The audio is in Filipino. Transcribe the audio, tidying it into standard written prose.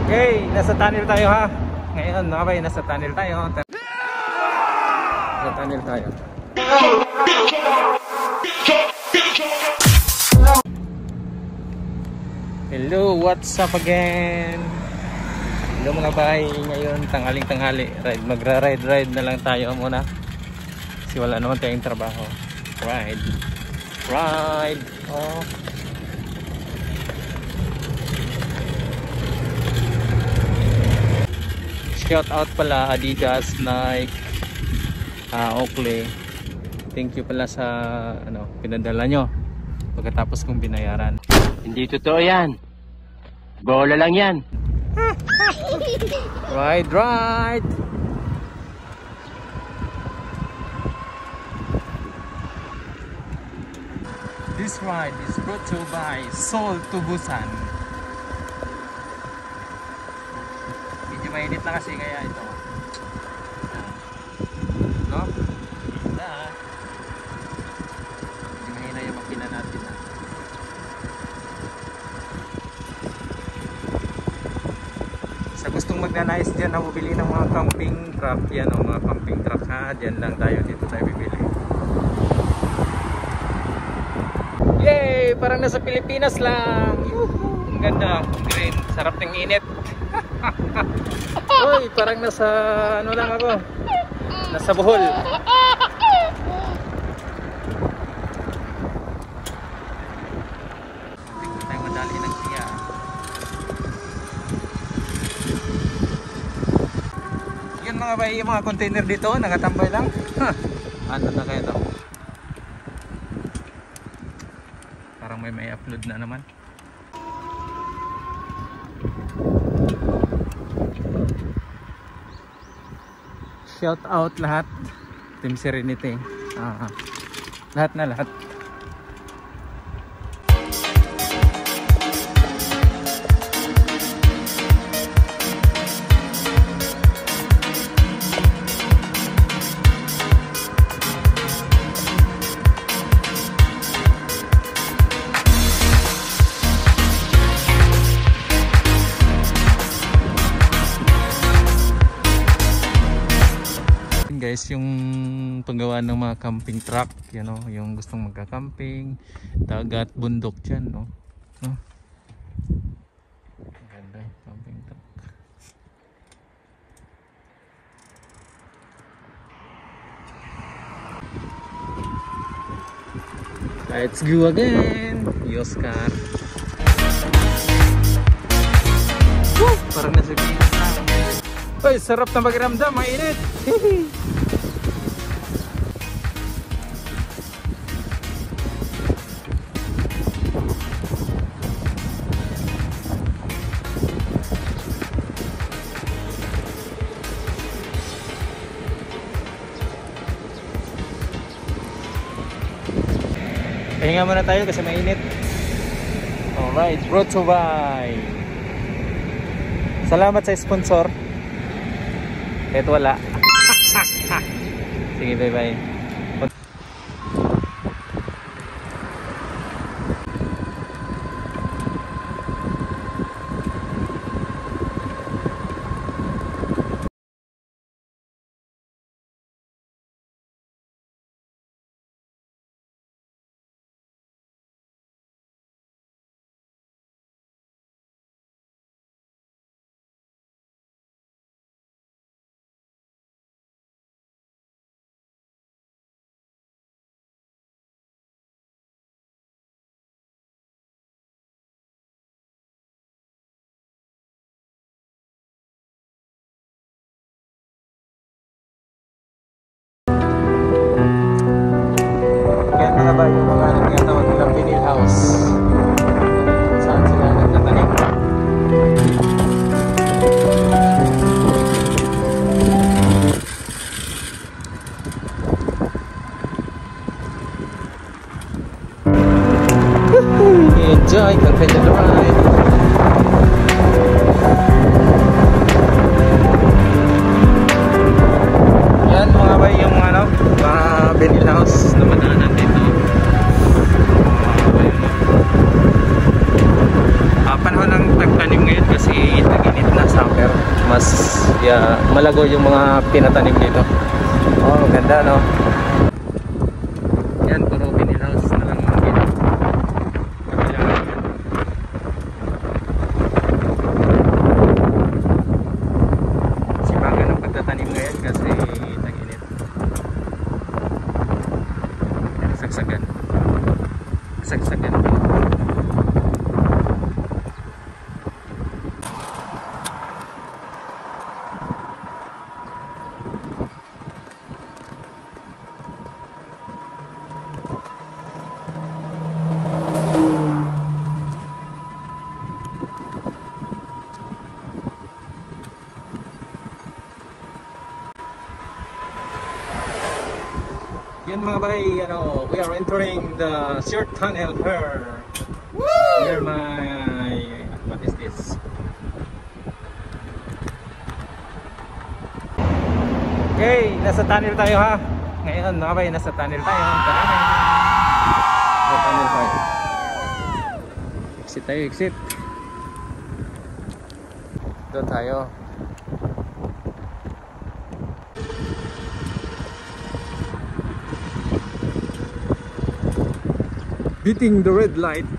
Okay, nasa tunnel tayo ha. Ngayon, nakabay, nasa tunnel tayo. Nasa tunnel tayo. Hello, what's up again? Hello mga bay, ngayon tanghaling-tanghali. Magra-ride na lang tayo muna. Kasi wala naman tayong trabaho. Ride. Oh. Shout out pala Adidas, Nike, Oakley. Thank you pala sa pinadala nyo pagkatapos kong binayaran. Hindi totoo yan. Bola lang yan. Ride. This ride is brought to you by Seoul to Busan. Medyo mainit na kasi kaya ito. No? Medyo mahina yung makina natin. Sa gustong magnanais dyan na bumili ng mga camping truck, yan o mga camping truck ha, dyan lang tayo, dito tayo bibili. Yay! Parang nasa Pilipinas lang. Ang ganda, green, sarap ng init. Uy, parang nasa lang ako, nasa Bohol. Hindi tayo madali ng siya. Yun mga bay, yung mga container dito nakatambay lang. Ano na kaya to? Parang may upload na naman. Shout out lahat, Team Serenity. Lahat. Guys, yung paggawa ng mga camping truck, yung gustong magka-camping, dagat, bundok dyan, no? Ganda yung camping truck. Let's go again, Oscar. Woo! Parang nasa Pinas na. Ay, sarap na magramdam, mainit. Pahinga muna tayo kasi mainit. Alright, brought to by. Salamat sa sponsor. Kahit wala. Sige, bye bye. mas malago yung mga pinatanim dito. Oh, ganda no. Yan, puro vinyl house na lang dito. Sipagan ang pagtatanim ngayon kasi tag-init. Sagsagan. Sagsagan. Yan mga bay, we are entering the short tunnel here. Near my, what is this? Okay, nasa tunnel tayo ha. Ngayon mga bay, nasa tunnel tayo. Nasa tunnel tayo. Exit tayo, exit. Doon tayo. Beating the red light.